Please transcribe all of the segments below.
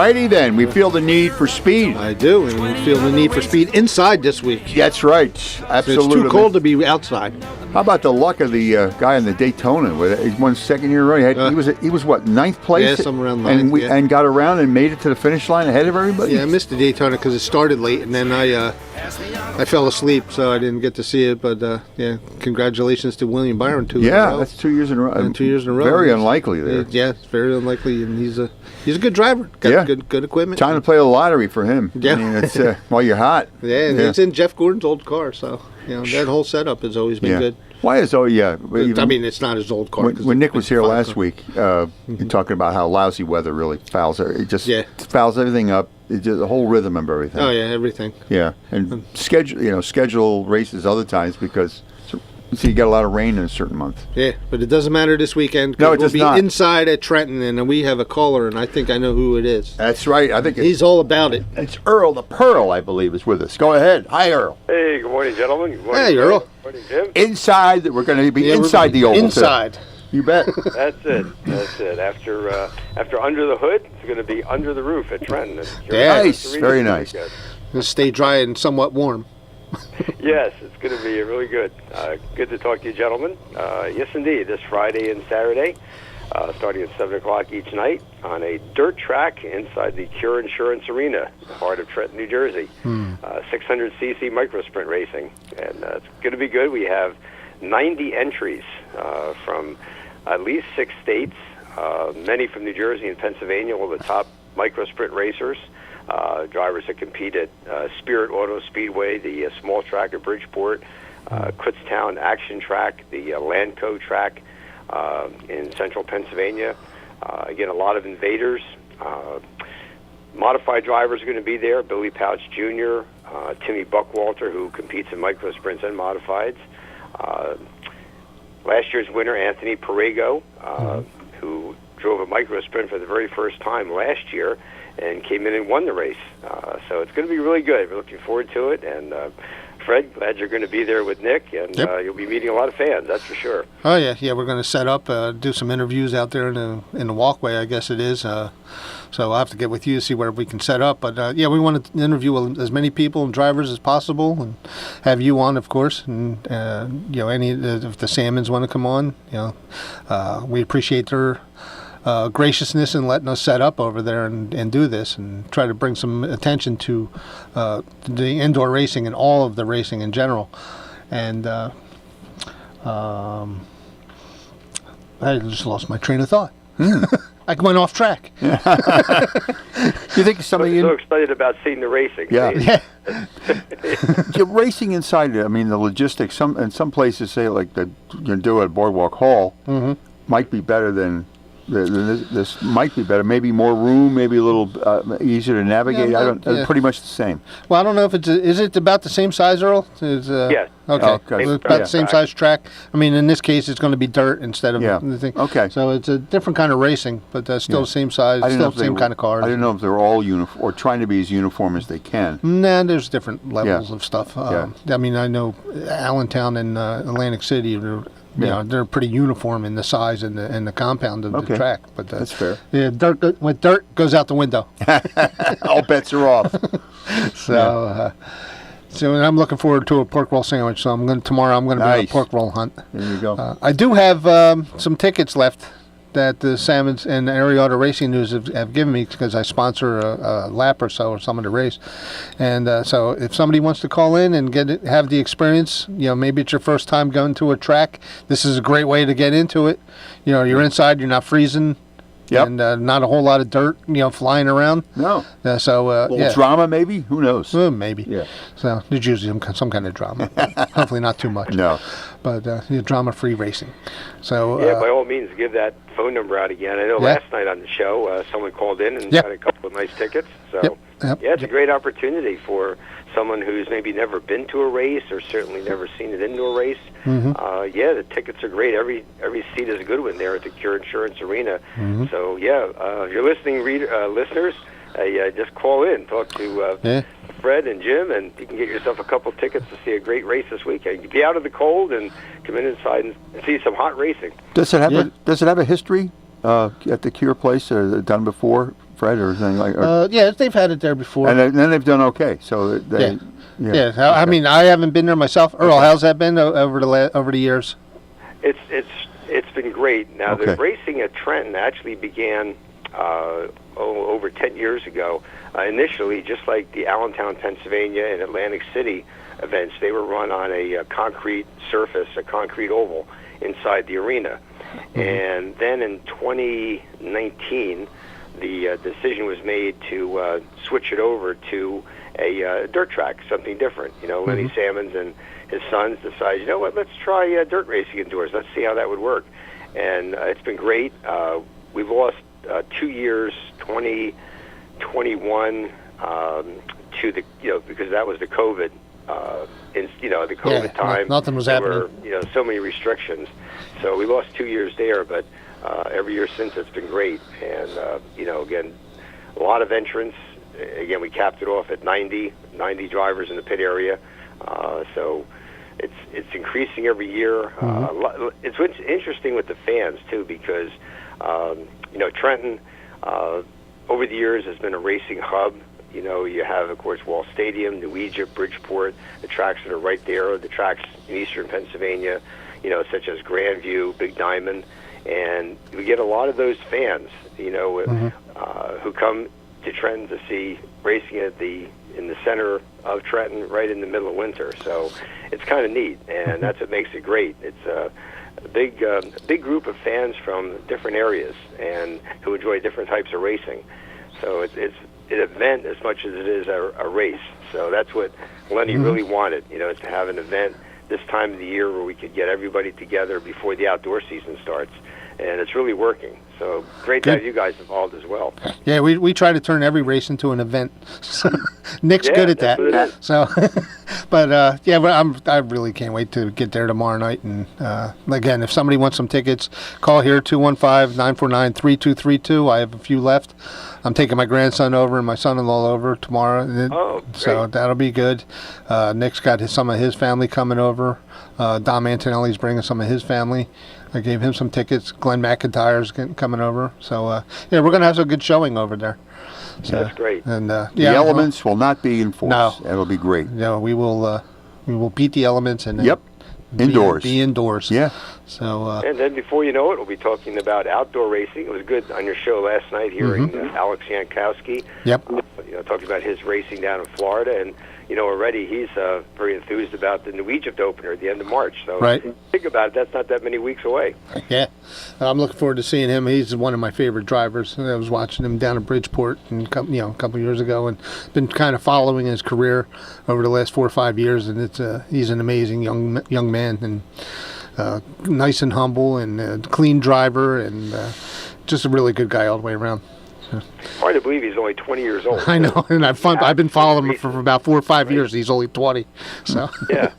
righty then. We feel the need for speed. I do, and we feel the need for speed inside this week. That's right. Absolutely. It's too cold to be outside. How about the luck of the guy in the Daytona? He won second year in a row. He was what, ninth place? Yeah, somewhere around ninth. And got around and made it to the finish line ahead of everybody. Yeah, I missed the Daytona because it started late, and then I fell asleep, so I didn't get to see it. But yeah, congratulations to William Byron 2 years in a row. That's 2 years in a row. 2 years in a row. Very unlikely there. Yeah, it's very unlikely, and he's a good driver. Got good equipment. Time to play the lottery for him. Yeah, I mean, it's while you're hot. Yeah, and it's in Jeff Gordon's old car, so that whole setup has always been good. Why is I mean, it's not his old car. When Nick was here last week, talking about how lousy weather really fouls it. Just fouls everything up. It just, the whole rhythm of everything. Oh yeah, everything. Yeah, and schedule races other times because you get a lot of rain in a certain month. Yeah, but it doesn't matter this weekend. No, it does not. We'll be inside at Trenton, and we have a caller, and I think I know who it is. That's right. I think he's all about it. It's Earl the Pearl, I believe, is with us. Go ahead. Hi, Earl. Hey, good morning, gentlemen. Good morning, hey, Earl. Good morning, Jim. Inside, we're going to be inside the oval. Inside. You bet. That's it. After Under the Hood, it's going to be Under the Roof at Trenton. Nice. Very nice. It'll stay dry and somewhat warm. Yes, it's going to be really good. Good to talk to you, gentlemen. Yes, indeed. This Friday and Saturday, starting at 7 o'clock each night on a dirt track inside the Cure Insurance Arena, the heart of Trenton, New Jersey. 600cc microsprint racing. And it's going to be good. We have 90 entries from at least 6 states, many from New Jersey and Pennsylvania, all the top microsprint racers. Drivers that compete at Spirit Auto Speedway, the small track at Bridgeport, Kutztown Action Track, the Landco track in central Pennsylvania. Again, a lot of invaders. Modified drivers are going to be there. Billy Pouch Jr., Timmy Buckwalter, who competes in microsprints and modifieds. Last year's winner, Anthony Perego, who drove a microsprint for the very first time last year and came in and won the race. So it's going to be really good. We're looking forward to it. And Fred, glad you're going to be there with Nick, and you'll be meeting a lot of fans, that's for sure. Oh, yeah. We're going to set up, do some interviews out there in the walkway, I guess it is. So I'll have to get with you to see where we can set up. But, we want to interview as many people and drivers as possible and have you on, of course. And, if the Salmons want to come on, we appreciate their graciousness in letting us set up over there and do this and try to bring some attention to the indoor racing and all of the racing in general. And I just lost my train of thought. I went off track. You think somebody so excited about seeing the racing? Yeah. Racing inside, I mean, the logistics. Some places say like you do it at Boardwalk Hall might be better than. This might be better. Maybe more room. Maybe a little easier to navigate. Pretty much the same. Well, I don't know if is it about the same size, Earl? Yes. Okay. It's about the same size track. I mean, in this case, it's going to be dirt instead of the thing. Okay. So it's a different kind of racing, but still the same size, still the same kind of cars. I don't know if they're all uniform or trying to be as uniform as they can. Nah, there's different levels of stuff. I mean, I know Allentown and Atlantic City are. They're pretty uniform in the size and the compound of the track. But that's fair. Yeah, dirt goes out the window. All bets are off. So I'm looking forward to a pork roll sandwich. So tomorrow I'm going to be on a pork roll hunt. There you go. I do have some tickets left that the Salmons and Area Auto Racing News have given me because I sponsor a lap or so of some of the race. And so if somebody wants to call in and have the experience, maybe it's your first time going to a track, this is a great way to get into it. You're inside, you're not freezing. Yep. And not a whole lot of dirt, flying around. No. So a little drama, maybe? Who knows? Maybe. Yeah. So there's usually some kind of drama. Hopefully not too much. No. But drama-free racing. So by all means, give that phone number out again. I know last night on the show, someone called in and got a couple of nice tickets. So it's a great opportunity for someone who's maybe never been to a race or certainly never seen an indoor race. The tickets are great. Every seat is a good one there at the Cure Insurance Arena. So if you're listening, listeners, just call in, talk to Fred and Jim, and you can get yourself a couple tickets to see a great race this weekend. You can be out of the cold and come in inside and see some hot racing. Does it have a history? at the Cure place or done before, Fred, or anything like? Yeah, they've had it there before. And then they've done okay. So they. Yeah. I mean, I haven't been there myself. Earl, how's that been over the years? It's been great. Now the racing at Trenton actually began over 10 years ago. Initially, just like the Allentown, Pennsylvania, and Atlantic City events, they were run on a concrete surface, a concrete oval inside the arena. And then in 2019, the decision was made to switch it over to a dirt track, something different. Lenny Salmons and his sons decided, you know what, let's try dirt racing indoors. Let's see how that would work. And it's been great. We've lost 2 years, 2021, to the, because that was the COVID, the COVID time. Nothing was happening. There were, so many restrictions. So we lost 2 years there, but every year since it's been great. And, again, a lot of entrants. Again, we capped it off at 90 drivers in the pit area. So it's increasing every year. It's interesting with the fans, too, because, Trenton, over the years, has been a racing hub. You have, of course, Wall Stadium, New Egypt, Bridgeport, the tracks that are right there, the tracks in eastern Pennsylvania, such as Grandview, Big Diamond. And we get a lot of those fans, who come to Trenton to see racing in the center of Trenton, right in the middle of winter. So it's kind of neat, and that's what makes it great. It's a big group of fans from different areas and who enjoy different types of racing. So it's an event as much as it is a race. So that's what Lenny really wanted, is to have an event this time of the year where we could get everybody together before the outdoor season starts. And it's really working. So great to have you guys involved as well. Yeah, we try to turn every race into an event. Nick's good at that. So, but I really can't wait to get there tomorrow night. And again, if somebody wants some tickets, call here 215-949-3232. I have a few left. I'm taking my grandson over and my son-in-law over tomorrow. So that'll be good. Nick's got some of his family coming over. Dom Antonelli's bringing some of his family. I gave him some tickets. Glenn McIntyre's coming over. So, we're going to have some good showing over there. So, that's great. And the elements will not be enforced. No. It'll be great. Yeah, we will beat the elements and indoors. Be indoors. Yeah. So. And then before you know it, we'll be talking about outdoor racing. It was good on your show last night hearing Alex Yankowski. Yep. Talking about his racing down in Florida, and already he's very enthused about the New Egypt opener at the end of March. So think about it, that's not that many weeks away. Yeah, I'm looking forward to seeing him. He's one of my favorite drivers. I was watching him down in Bridgeport a couple years ago, and been kind of following his career over the last 4 or 5 years. And he's an amazing young man, and nice and humble, and a clean driver, and just a really good guy all the way around. Hard to believe he's only 20 years old. I know, and I've been following him for about 4 or 5 years. He's only 20, so. Yeah.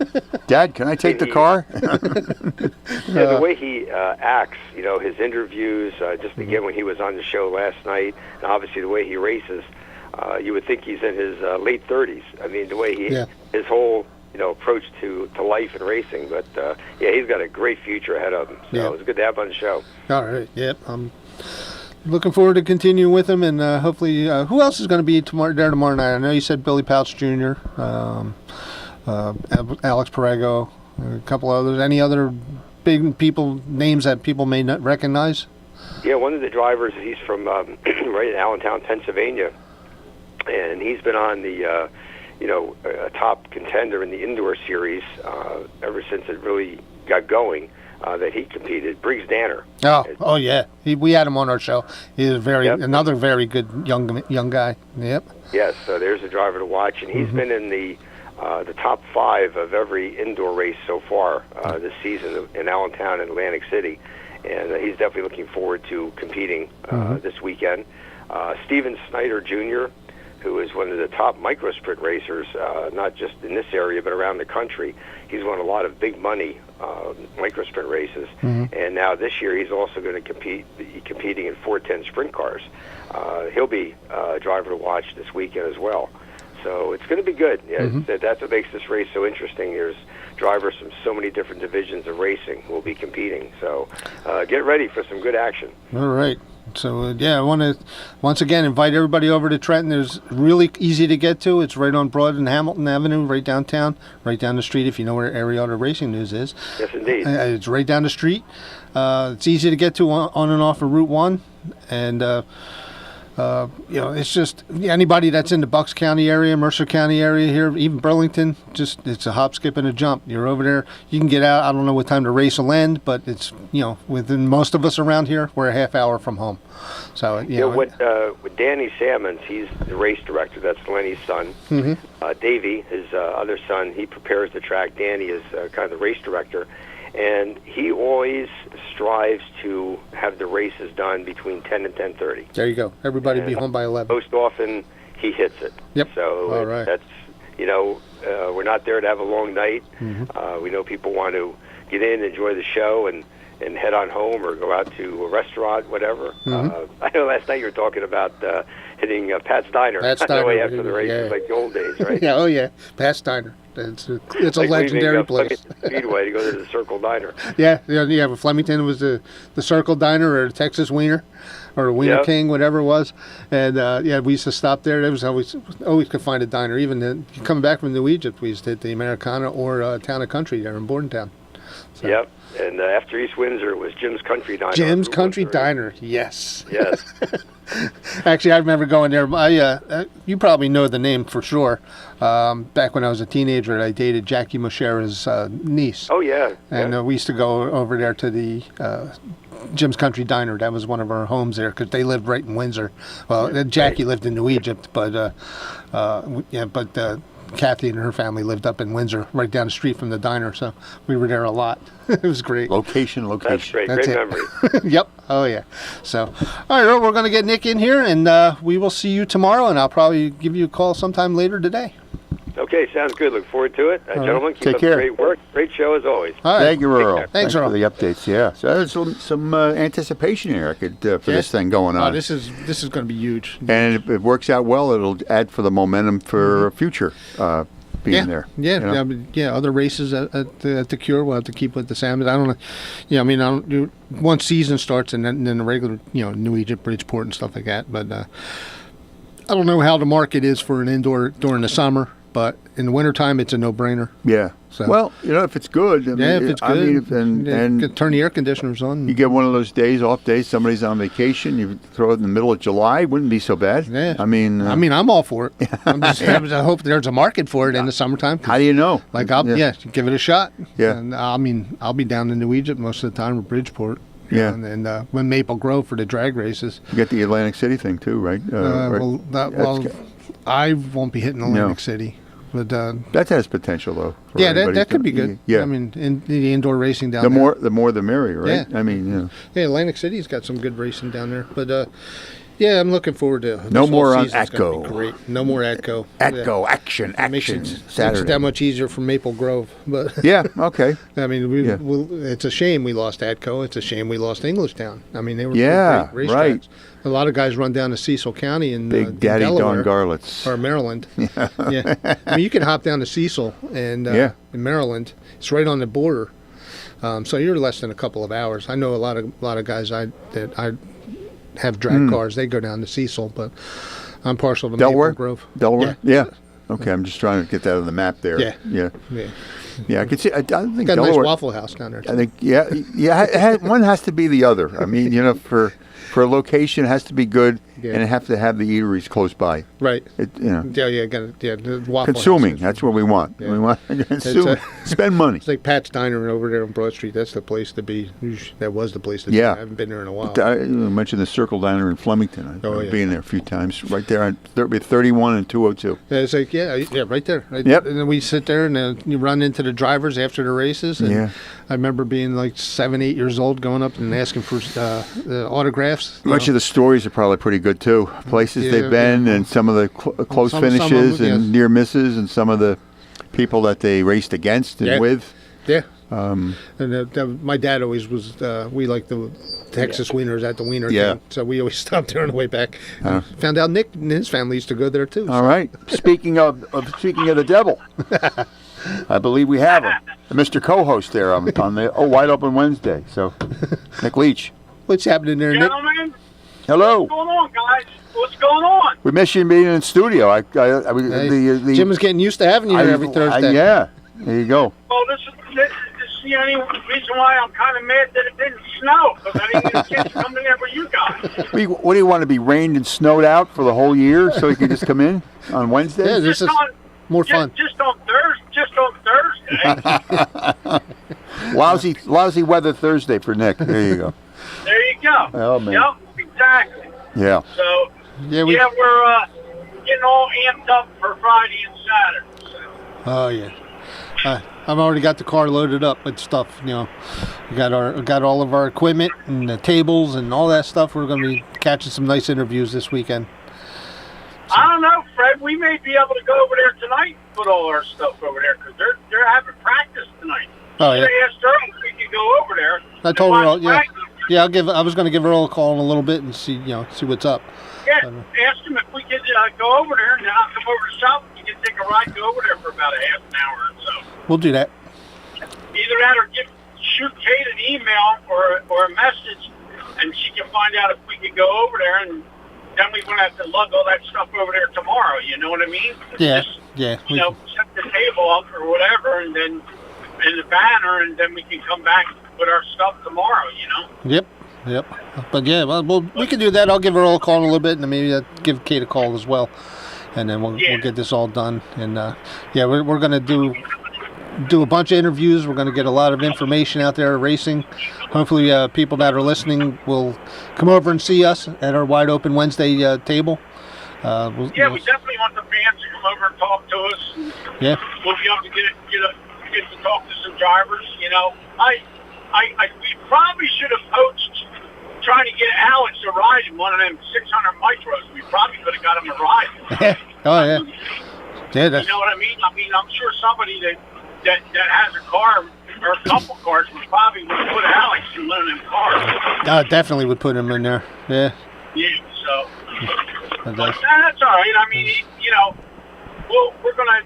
Dad, can I take the car? The way he acts, his interviews, just again when he was on the show last night, and obviously the way he races, you would think he's in his late 30s. I mean, the way his whole approach to life and racing. But he's got a great future ahead of him. So it's good to have him on the show. All right. Yep. Looking forward to continuing with him, and hopefully, who else is going to be there tomorrow night? I know you said Billy Pouch Jr., Alex Perego, a couple others. Any other big names that people may not recognize? Yeah, one of the drivers, he's from right in Allentown, Pennsylvania, and he's been on the a top contender in the indoor series ever since it really got going. That he competed, Briggs Danner. Oh yeah, we had him on our show. He's another very good young guy. Yep. Yes, so there's a driver to watch, and he's been in the top 5 of every indoor race so far this season in Allentown and Atlantic City, and he's definitely looking forward to competing this weekend. Steven Snyder Jr., who is one of the top micro sprint racers, not just in this area but around the country. He's won a lot of big money micro sprint races, and now this year he's also going to be competing in 410 sprint cars. He'll be a driver to watch this weekend as well. So it's going to be good. Yeah, that's what makes this race so interesting. There's drivers from so many different divisions of racing will be competing. So get ready for some good action. All right. So, I want to once again invite everybody over to Trenton. It's really easy to get to. It's right on Broad and Hamilton Avenue, right downtown, right down the street if you know where Ariata Racing News is. Yes, indeed. It's right down the street. It's easy to get to on and off of Route 1. And, it's just anybody that's in the Bucks County area, Mercer County area here, even Burlington, it's a hop, skip, and a jump. You're over there. You can get out. I don't know what time the race will end, but it's, within most of us around here, we're a half hour from home. So, with Danny Salmons, he's the race director. That's Lenny's son. Mm-hmm. Davey, his other son, he prepares the track. Danny is kind of the race director. And he always strives to have the races done between 10 and 10:30. There you go. Everybody be home by 11. Most often, he hits it. Yep. So all right. That's, we're not there to have a long night. Mm-hmm. We know people want to get in, enjoy the show, and head on home or go out to a restaurant, whatever. Mm-hmm. I know last night you were talking about hitting Pat's Diner. Pat's on the way Diner, after the races, like the old days, right? Yeah, oh yeah, Pat's Diner. It's a like legendary leaving, place. Speedway to go to the Circle Diner. Yeah. But Flemington was the Circle Diner or the Texas Wiener, or Wiener King, whatever it was. And we used to stop there. It was always could find a diner. Even then, coming back from New Egypt, we used to hit the Americana or Town and Country there in Bordentown. So. Yep. And after East Windsor, it was Jim's Country Diner. Jim's Country Diner, yes. Yes. Actually, I remember going there. You probably know the name for sure. Back when I was a teenager, I dated Jackie Moshera's niece. Oh, yeah. And we used to go over there to the Jim's Country Diner. That was one of our homes there because they lived right in Windsor. Well, Jackie lived in New Egypt, but Kathy and her family lived up in Windsor, right down the street from the diner, so we were there a lot. It was great. Location. That's great. That's great it. memory. Yep. Oh, yeah. So, all right, well, we're going to get Nick in here, and we will see you tomorrow, and I'll probably give you a call sometime later today. Okay, sounds good. Look forward to it. Gentlemen, keep Take up care. the great work. Great show as always. All right. Thank you, Earl. Thanks, for Earl. the updates. Yeah, so there's some anticipation here for this thing going on. Oh, this is going to be huge. And if it works out well, it'll add for the momentum for future being there. Yeah, other races at the Cure, we'll have to keep with the Salmon. I don't know. Yeah, I mean, once season starts and then the regular, New Egypt, Bridgeport and stuff like that. But I don't know how the market is for an indoor during the summer. But in the wintertime, it's a no-brainer. Yeah. So. Well, if it's good. If it's good. And turn the air conditioners on. You get one of those off days, somebody's on vacation, you throw it in the middle of July, wouldn't be so bad. Yeah. I mean, I'm all for it. I hope there's a market for it in the summertime. How do you know? Give it a shot. Yeah. And, I'll be down in New Egypt most of the time with Bridgeport. Yeah. And when Maple Grove for the drag races. You get the Atlantic City thing too, right? I won't be hitting Atlantic City. But that has potential, though. That could be good. Yeah, I mean, in the indoor racing down there. The more the merrier, right? Yeah. I mean, Atlantic City's got some good racing down there. But I'm looking forward to this no more whole on season's gonna Atco. be great. No more Atco. Atco action. Makes it Saturday. that much easier for Maple Grove. But yeah, okay. I mean, it's a shame we lost Atco. It's a shame we lost Englishtown. I mean, they were great racetracks. Right. A lot of guys run down to Cecil County in Big Daddy Delaware, Don Garlits. or Maryland. Yeah. I mean, you can hop down to Cecil and in Maryland. It's right on the border. So you're less than a couple of hours. I know a lot of guys that I have drag cars. They go down to Cecil, but I'm partial to Delaware? Maple Grove. Delaware? Yeah. Okay, I'm just trying to get that on the map there. Yeah. Yeah, I could see. I think Got a Delaware. nice Waffle House down there, too. I think one has to be the other. I mean, for a location, it has to be good, and it has to have the eateries close by. Right. The Waffle consuming. House. That's what we want. Yeah. We want to consume, spend money. It's like Pat's Diner over there on Broad Street. That's the place to be. That was the place to be. Yeah. I haven't been there in a while. I mentioned the Circle Diner in Flemington. I've been there a few times. Right there on 31 and 202. Yeah, it's like, right there. Yep. And then we sit there and you run into the drivers after the races. And I remember being like 7, 8 years old, going up and asking for autographs. Much of the stories are probably pretty good too. Places they've been, and some of the close finishes and near misses, and some of the people that they raced against and with. Yeah. And my dad always was. We like the Texas Wieners at the Wiener King, so we always stopped there on the way back. Found out Nick and his family used to go there too. All right. Speaking of the devil. I believe we have him. Mr. Co-host there on the Wide Open Wednesday. So, Nick Leach. What's happening there, Nick? Gentlemen, Hello. what's going on, guys? What's going on? We miss you being in studio. Jim is getting used to having you here every Thursday. Yeah. There you go. Well, this is the only reason why I'm kind of mad that it didn't snow, because I didn't get a chance to come in there with you guys. What do you want to be rained and snowed out for the whole year so you can just come in on Wednesday? Yeah, this is more fun. Just on Thursday. Lousy weather Thursday for Nick. There you go. There you go. Oh, man. Yep, exactly. Yeah. So, we're getting all amped up for Friday and Saturday. So. Oh yeah. I've already got the car loaded up with stuff. We got all of our equipment and the tables and all that stuff. We're going to be catching some nice interviews this weekend. So. I don't know, Fred. We may be able to go over there tonight and put all our stuff over there because they're having practice tonight. Oh yeah. I asked her if we could go over there. I told her, yeah. I was going to give her a call in a little bit and see what's up. Yeah, ask them if we could go over there, and then I'll come over to shop. You can take a ride, go over there for about a half an hour or so. We'll do that. Either that or shoot Kate an email or a message, and she can find out if we could go over there, and then we won't have to lug all that stuff over there tomorrow. You know what I mean? Yeah, Just, yeah. Set the table up or whatever, and then in the banner, and then we can come back with our stuff tomorrow. Yep. But yeah, well, we can do that. I'll give her a call in a little bit, and then maybe I'll give Kate a call as well, and then we'll get this all done. And we're gonna do a bunch of interviews. We're gonna get a lot of information out there racing. Hopefully, people that are listening will come over and see us at our Wide Open Wednesday table. We definitely want the fans to come over and talk to us. And we'll be able to get to talk to some drivers. We probably should have poached trying to get Alex to ride in one of them 600 micros. We probably could have got him a ride. Oh yeah. Yeah. You know what I mean? I'm sure somebody that has a car or a couple cars would probably put Alex in one of them cars. Definitely would put him in there. Yeah. Yeah. So. But that's all right. I mean, we're gonna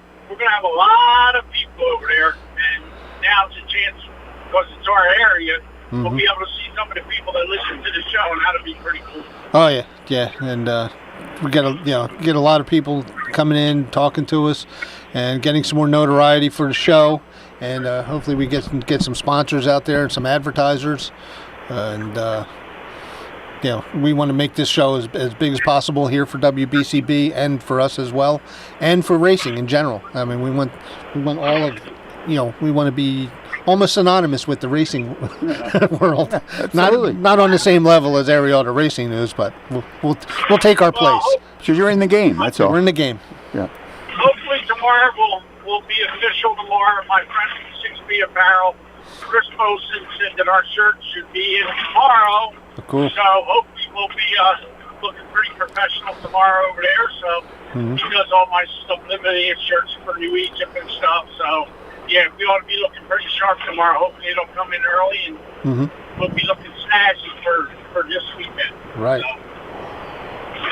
have a lot of people over there, and now it's a chance because it's our area. Mm-hmm. We'll be able to see some of the people that listen to the show, and that'll be pretty cool. Oh yeah, and we got get a lot of people coming in, talking to us, and getting some more notoriety for the show, and hopefully we get some sponsors out there and some advertisers, and we want to make this show as big as possible here for WBCB and for us as well, and for racing in general. I mean, we want all of we want to be almost synonymous with the racing world. Not on the same level as every other racing news, but we'll take our place. Because you're in the game, that's all. We're in the game. Yeah. Hopefully tomorrow will be official tomorrow. My friend from 6B Apparel, Chris Bolson, said that our shirt should be in tomorrow. Cool. So hopefully we'll be looking pretty professional tomorrow over there. So he does all my subliminal shirts for New Egypt and stuff. So yeah, we ought to be looking pretty sharp tomorrow. Hopefully it'll come in early, and we'll be looking snazzy for this weekend. Right. So,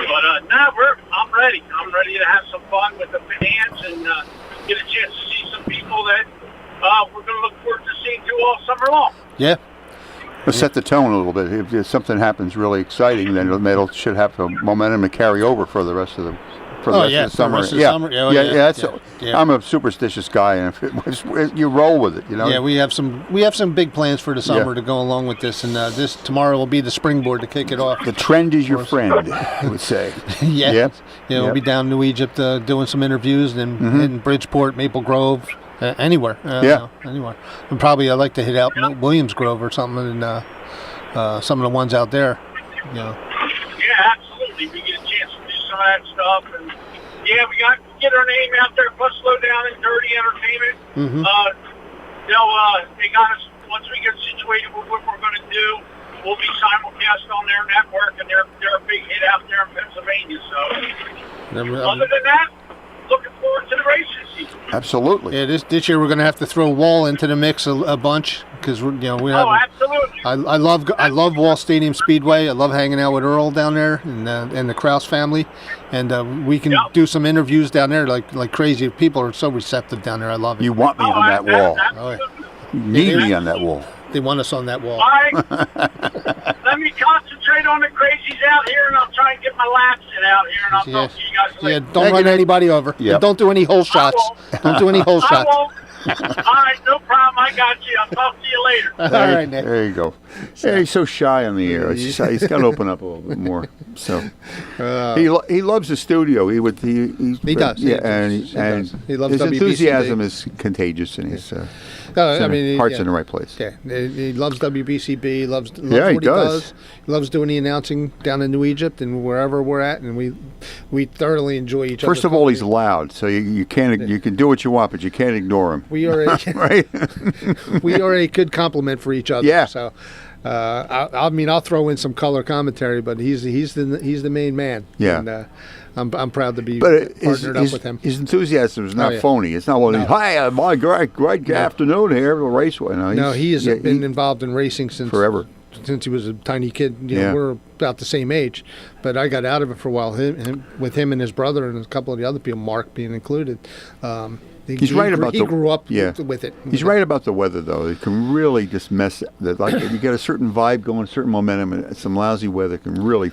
but I'm ready. I'm ready to have some fun with the fans and get a chance to see some people that we're going to look forward to seeing through all summer long. Yeah. Let's set the tone a little bit. If something happens really exciting, then it should have the momentum to carry over for the rest of the summer. I'm a superstitious guy, and if you roll with it, Yeah, we have some big plans for the summer to go along with this, and this tomorrow will be the springboard to kick it off. The trend is your friend, I would say. We'll be down in New Egypt doing some interviews, and in Bridgeport, Maple Grove, anywhere. Anywhere. And probably I'd like to hit out Williams Grove or something, and some of the ones out there. Yeah, absolutely. We get a chance to do some of that stuff, and we got to get our name out there. Plus, Slow Down and Dirty Entertainment. They got us once we get situated with what we're going to do. We'll be simulcast on their network, and they're a big hit out there in Pennsylvania. So, other than that, looking forward to the racing season. Absolutely. Yeah, this year we're going to have to throw Wall into the mix a bunch because we have. Oh, absolutely. I love Wall Stadium Speedway. I love hanging out with Earl down there and the Kraus family, and we can do some interviews down there like crazy. People are so receptive down there. I love it. You want me on that wall? Oh, yeah. You need me on that wall. They want us on that wall. All right. Let me concentrate on the crazies out here, and I'll try and get my laps in out here, and I'll talk to you guys later. Yeah, don't run anybody over. Yep. And don't do any hole shots. Don't do any hole I shots. won't. All right, no problem. I got you. I'll talk to you later. All right, Nick. There you go. Yeah, he's so shy on the air. He's got to open up a little bit more. So he loves the studio. He does. Yeah, He loves his WBCB. enthusiasm is contagious, and his heart's in the right place. Yeah, he loves WBCB. He loves Yeah, what he does. He loves doing the announcing down in New Egypt and wherever we're at, and we thoroughly enjoy each other. First of all, he's loud, so you can do what you want, but you can't ignore him. We are a right. we are a good compliment for each other. Yeah. So, I'll throw in some color commentary, but he's the main man. Yeah. And I'm proud to be But partnered up with him. his enthusiasm is not Oh, yeah. phony. It's not one of these, No. hi, my great afternoon here at the raceway. No, he has been involved in racing since forever. Since he was a tiny kid. Yeah. We're about the same age, but I got out of it for a while. With him and his brother and a couple of the other people, Mark being included. He's right about he grew up yeah. with it. He's right about the weather, though. It can really just mess. Like you get a certain vibe going, a certain momentum, and some lousy weather can really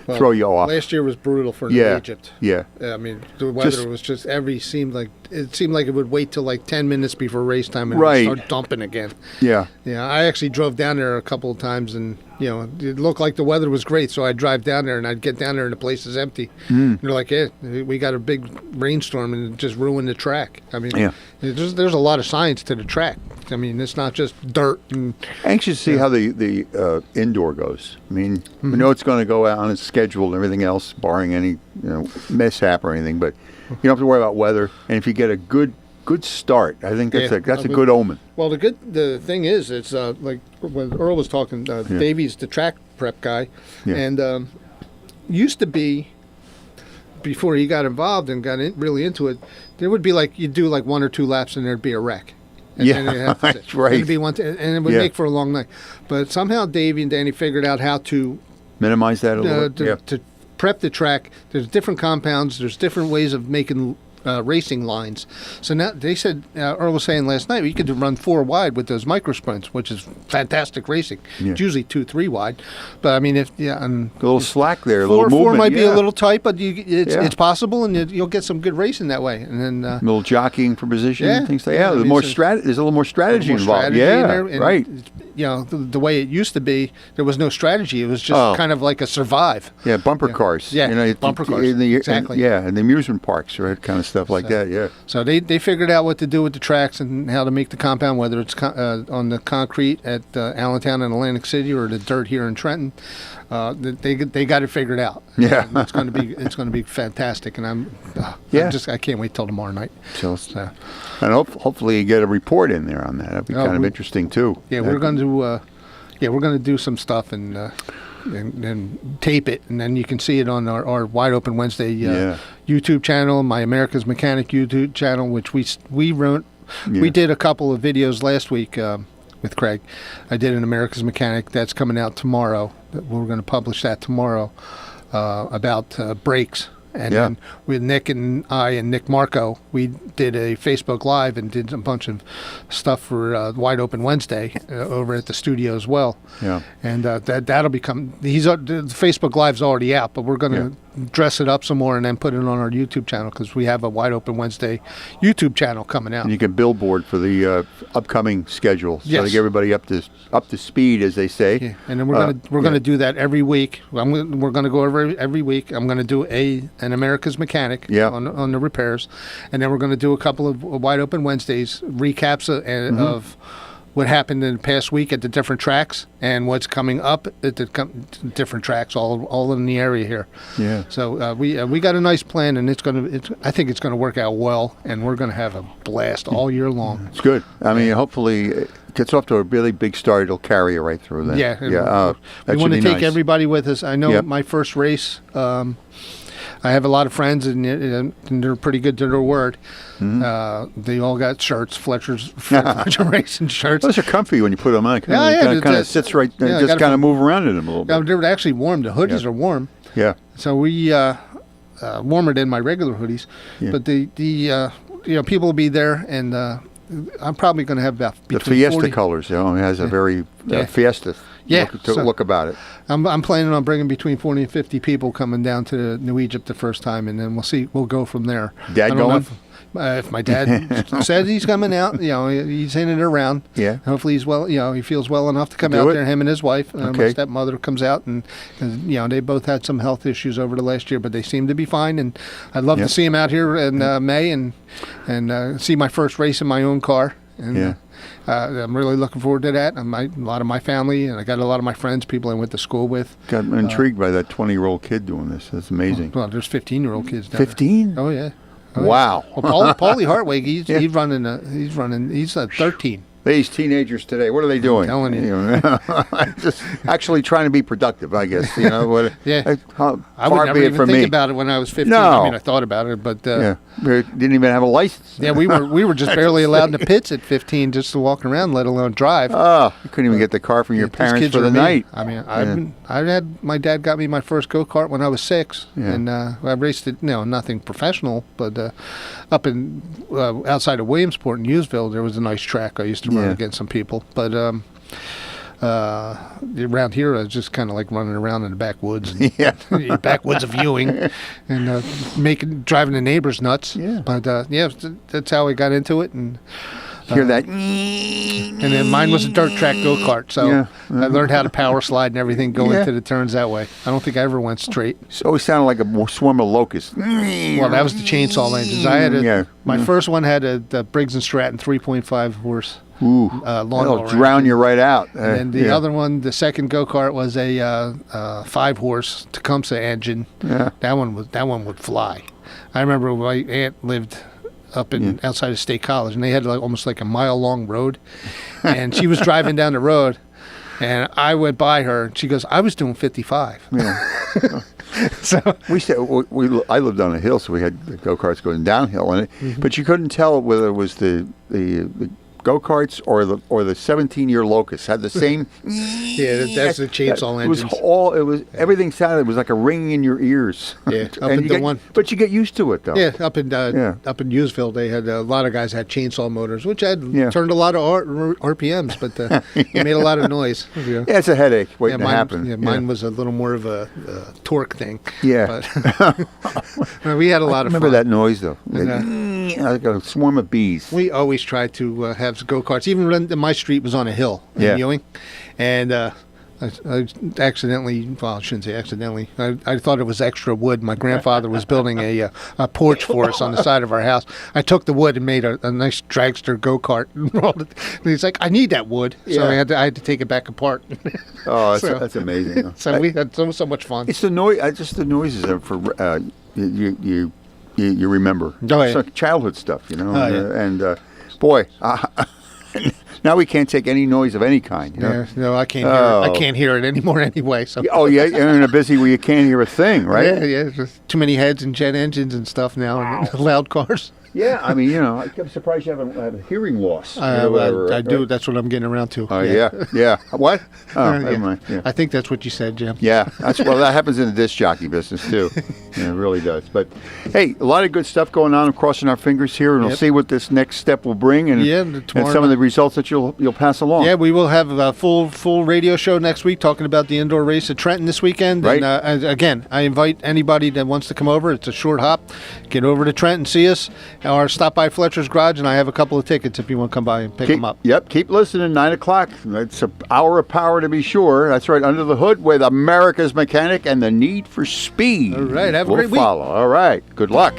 throw you off. Last year was brutal for New Egypt. Yeah. I mean, the weather was just seemed like it would wait till like 10 minutes before race time and Right. it would start dumping again. Yeah. Yeah, I actually drove down there a couple of times, and it looked like the weather was great. So I'd drive down there, and I'd get down there, and the place is empty. And they're like, "Yeah, we got a big rainstorm, and it just ruined the track." I mean, there's a lot of science to the track. I mean, it's not just dirt. And, Anxious to see how the indoor goes. I mean, we know it's going to go out on its schedule and everything else, barring any mishap or anything. But you don't have to worry about weather. And if you get a good start, I think that's a good omen. Well, the thing is, it's like when Earl was talking. Davey's the track prep guy, and used to be before he got involved and got really into it. There would be like you'd do like 1 or 2 laps and there'd be a wreck. And then they'd have to that's right. It'd be and it would make for a long night. But somehow Davey and Danny figured out how to Minimize that a little bit. to prep the track. There's different compounds. There's different ways of making racing lines. So now they said, Earl was saying last night, you could run 4 wide with those micro sprints, which is fantastic racing. Yeah. It's usually 2-3 wide. But I mean, A little slack there, a little four movement. might be a little tight, but it's possible, and you'll get some good racing that way. And then a little jockeying for position, Yeah. things like Yeah, I There's mean, more so- there's a little more strategy involved. strategy in Yeah, there, and right. The way it used to be, there was no strategy. It was just kind of like a survive. Yeah, bumper cars. Yeah, bumper cars. Exactly. And the amusement parks, right? Kind of stuff like that. Yeah. So they figured out what to do with the tracks and how to make the compound, whether it's on the concrete at Allentown and Atlantic City or the dirt here in Trenton. They got it figured out. Yeah. And it's going to be fantastic, and I can't wait till tomorrow night. So and hopefully you get a report in there on that. That'd be kind of interesting too. Yeah, we're going to do some stuff and tape it, and then you can see it on our Wide Open Wednesday YouTube channel, my America's Mechanic YouTube channel, which we wrote. Yeah. We did a couple of videos last week with Craig. I did an America's Mechanic that's coming out tomorrow. We're going to publish that tomorrow about brakes. And then with Nick and I and Nick Marco, we did a Facebook Live and did a bunch of stuff for Wide Open Wednesday over at the studio as well. Yeah. And that'll become the Facebook Live's already out, but we're going to dress it up some more and then put it on our YouTube channel because we have a Wide Open Wednesday YouTube channel coming out. And you can billboard for the upcoming schedule, so to get everybody up to speed, as they say. Yeah. And then we're going to do that every week. We're going to go over every week. I'm going to do an America's Mechanic on the repairs, and then we're going to do a couple of Wide Open Wednesdays recaps of what happened in the past week at the different tracks and what's coming up at the different tracks all in the area here. Yeah. So we got a nice plan, and I think it's going to work out well, and we're going to have a blast all year long. It's good. I mean, hopefully it gets off to a really big start. It'll carry you right through then. Yeah. Yeah. We want to take everybody with us. I know my first race, I have a lot of friends, and they're pretty good to their word. They all got shirts, Fletcher's Fletcher Racing shirts. Those are comfy when you put them on. Yeah, Kind of sits right, just kind of move around in them a little bit. They're actually warm. The hoodies are warm. Yeah. So we warmer than my regular hoodies, but the people will be there, and I'm probably going to have about the between Fiesta 40. colors. It has a very Fiesta look about it. I'm planning on bringing between 40 and 50 people coming down to New Egypt the first time, and then we'll see. We'll go from there. Dad going? If my dad says he's coming out, he's in and around. Yeah. Hopefully he's well. He feels well enough to come out there. Him and his wife. My stepmother comes out, and they both had some health issues over the last year, but they seem to be fine. And I'd love to see him out here in May and see my first race in my own car. And I'm really looking forward to that. A lot of my family, and I got a lot of my friends, people I went to school with. Got intrigued by that 20-year-old kid doing this. That's amazing. Well, there's 15-year-old kids down 15? there. Oh yeah. Wow. Well, Paulie Hartwig, he's 13. These teenagers today, what are they doing? I'm telling you. Just actually trying to be productive, I guess. What, I would never even think about it when I was 15. No. I mean, I thought about it, but didn't even have a license. Yeah, we were just barely allowed in the pits at 15 just to walk around, let alone drive. Oh, you couldn't even get the car from your parents for the night. I mean, my dad got me my first go-kart when I was 6, and I raced it. Nothing professional, but up in outside of Williamsport in Hughesville, there was a nice track I used to run against some people, but around here I was just kind of like running around in the backwoods, backwoods of Ewing, and driving the neighbors nuts. But that's how I got into it, and hear that. And then mine was a dirt track go-kart, so I learned how to power slide and everything going into the turns that way. I don't think I ever went straight. It always sounded like a swarm of locusts. Well, that was the chainsaw engines. I had my first one had a Briggs & Stratton 3.5 horse. Ooh, lawnmower. That'll drown you right out. And then the other one, the second go-kart, was a 5-horse Tecumseh engine. Yeah. That one would fly. I remember my aunt lived up in outside of State College, and they had almost like a mile-long road, and she was driving down the road, and I went by her, and she goes, "I was doing 55." Yeah. So I lived on a hill, so we had the go-karts going downhill in it, but you couldn't tell whether it was the go-karts or the 17-year Locust had the same. That's the chainsaw engines. Everything sounded. It was like a ringing in your ears. Yeah, but you get used to it though. Yeah, up in Hughesville, they had a lot of guys had chainsaw motors, which had turned a lot of RPMs, but it made a lot of noise. Yeah, it's a headache waiting to happen. Yeah, mine was a little more of a torque thing. Yeah, but we had a lot of fun. Remember that noise though? Like a swarm of bees. We always tried to have go-karts, even when my street was on a hill in Ewing, and I accidentally, well, I shouldn't say accidentally, I thought it was extra wood. My grandfather was building a porch for us on the side of our house. I took the wood and made a nice dragster go-kart and rolled it. And he's like, "I need that wood," so I had to take it back apart. Oh, that's amazing. So we had so much fun. It's the noise, just the noises for you remember. Oh, yeah. It's like childhood stuff, and boy, now we can't take any noise of any kind. No, I can't hear it. I can't hear it anymore anyway. So. You're in a busy where you can't hear a thing, right? Yeah. There's too many heads and jet engines and stuff now, and loud cars. Yeah, I mean, I'm surprised you haven't had a hearing loss. I do. That's what I'm getting around to. Oh, yeah. What? Oh, never mind. Yeah. I think that's what you said, Jim. Yeah, that happens in the disc jockey business, too. Yeah, it really does. But, hey, a lot of good stuff going on. I'm crossing our fingers here, and we'll see what this next step will bring and some of the results that you'll pass along. Yeah, we will have a full radio show next week talking about the indoor race at Trenton this weekend. Right. And, again, I invite anybody that wants to come over. It's a short hop. Get over to Trenton, see us, or stop by Fletcher's Garage, and I have a couple of tickets if you want to come by and pick them up. Yep, keep listening, 9 o'clock. It's an hour of power to be sure. That's right, Under the Hood with America's Mechanic and the Need for Speed. All right, have a great week. Follow. All right, good luck.